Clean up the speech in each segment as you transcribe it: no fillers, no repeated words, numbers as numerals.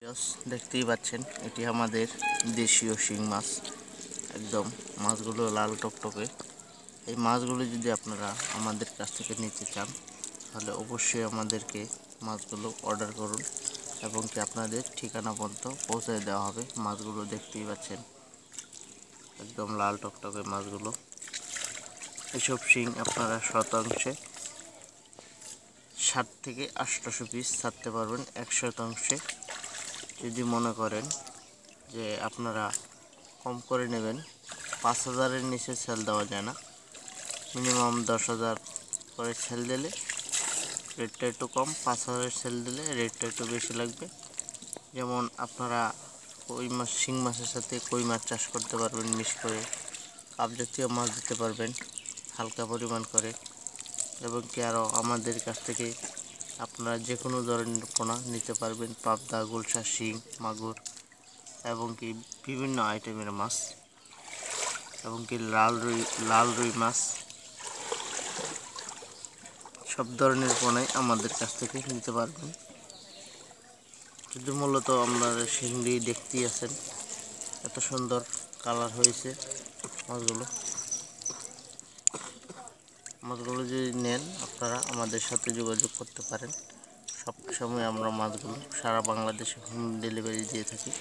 দেখতেই পাচ্ছেন এটি আমাদের দেশীয় শিং মাছ। একদম মাছগুলো লাল টকটকে। এই মাছগুলো যদি আপনারা আমাদের কাছ থেকে নিতে চান তাহলে অবশ্যই আমাদেরকে মাছগুলো অর্ডার করুন এবং কি আপনাদের ঠিকানা পর্যন্ত পৌঁছে দেওয়া হবে। মাছগুলো দেখতেই পাচ্ছেন একদম লাল টকটকে মাছগুলো। এসব শিং আপনারা শতাংশে 60 থেকে 800 পিস ছাড়তে পারবেন 1 শতাংশে। যদি মনে করেন যে আপনারা কম করে নেবেন, 5000-এর নিচে সেল দেওয়া যায় না। মিনিমাম 10,000 করে সেল দিলে রেটটা একটু কম, 5000-এর সেল দিলে রেটটা একটু বেশি লাগবে। যেমন আপনারা কই মাছ, শিং মাছের সাথে কই মাছ চাষ করতে পারবেন, মিক্স করে কাপ জাতীয় মাছ দিতে পারবেন হালকা পরিমাণ করে। এবং কি আরও আমাদের কাছ থেকে আপনারা যে কোনো ধরনের পোনা নিতে পারবেন, পাবদা, গুলশা, শিং, মাগুর এবং কি বিভিন্ন আইটেমের মাছ এবং কি লাল রুই মাছ, সব ধরনের পোনাই আমাদের কাছ থেকে নিতে পারবেন। যদি মূলত আপনারা শিংড়ি দেখতেই আছেন এত সুন্দর কালার হয়েছে মাছগুলো যদি নেন আপনারা আমাদের সাথে যোগাযোগ করতে পারেন। সব সময় আমরা মাছগুলো সারা বাংলাদেশে হোম ডেলিভারি দিয়ে থাকি।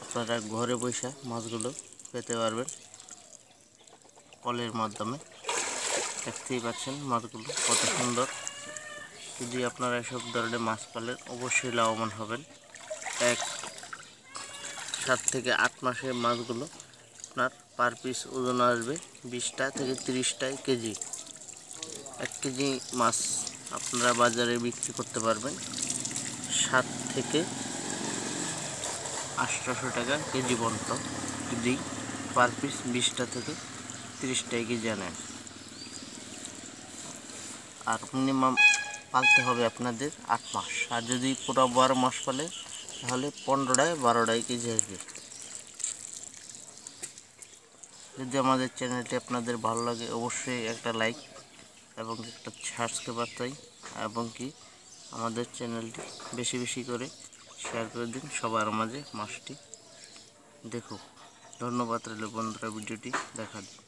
আপনারা ঘরে বসে মাছগুলো পেতে পারবেন কলের মাধ্যমে। দেখতেই পাচ্ছেন মাছগুলো কত সুন্দর। যদি আপনারা এসব ধরনের মাছ পালেন অবশ্যই লাভবান হবেন। 7 থেকে 8 মাসে মাছগুলো আপনার পার পিস ওজন আসবে 20টা থেকে 30টা কেজি। 1 কেজি মাছ আপনারা বাজারে বিক্রি করতে পারবেন 7 থেকে 800 টাকা কেজি পর্যন্ত, যদি পার পিস 20টা থেকে 30টা কেজি নেন। আর মিনিমাম পালতে হবে আপনাদের 8 মাস। আর যদি পুরো 12 মাস পালে তাহলে 15টায় কেজি আসবে। যদি আমাদের চ্যানেলটি আপনাদের ভালো লাগে অবশ্যই একটা লাইক এবং একটা সাবস্ক্রাইব চাই এবং কি আমাদের চ্যানেলটি বেশি বেশি করে শেয়ার করে দিন সবার মাঝে মাছটি দেখুক। ধন্যবাদ রইল বন্ধুরা, ভিডিওটি দেখার জন্য।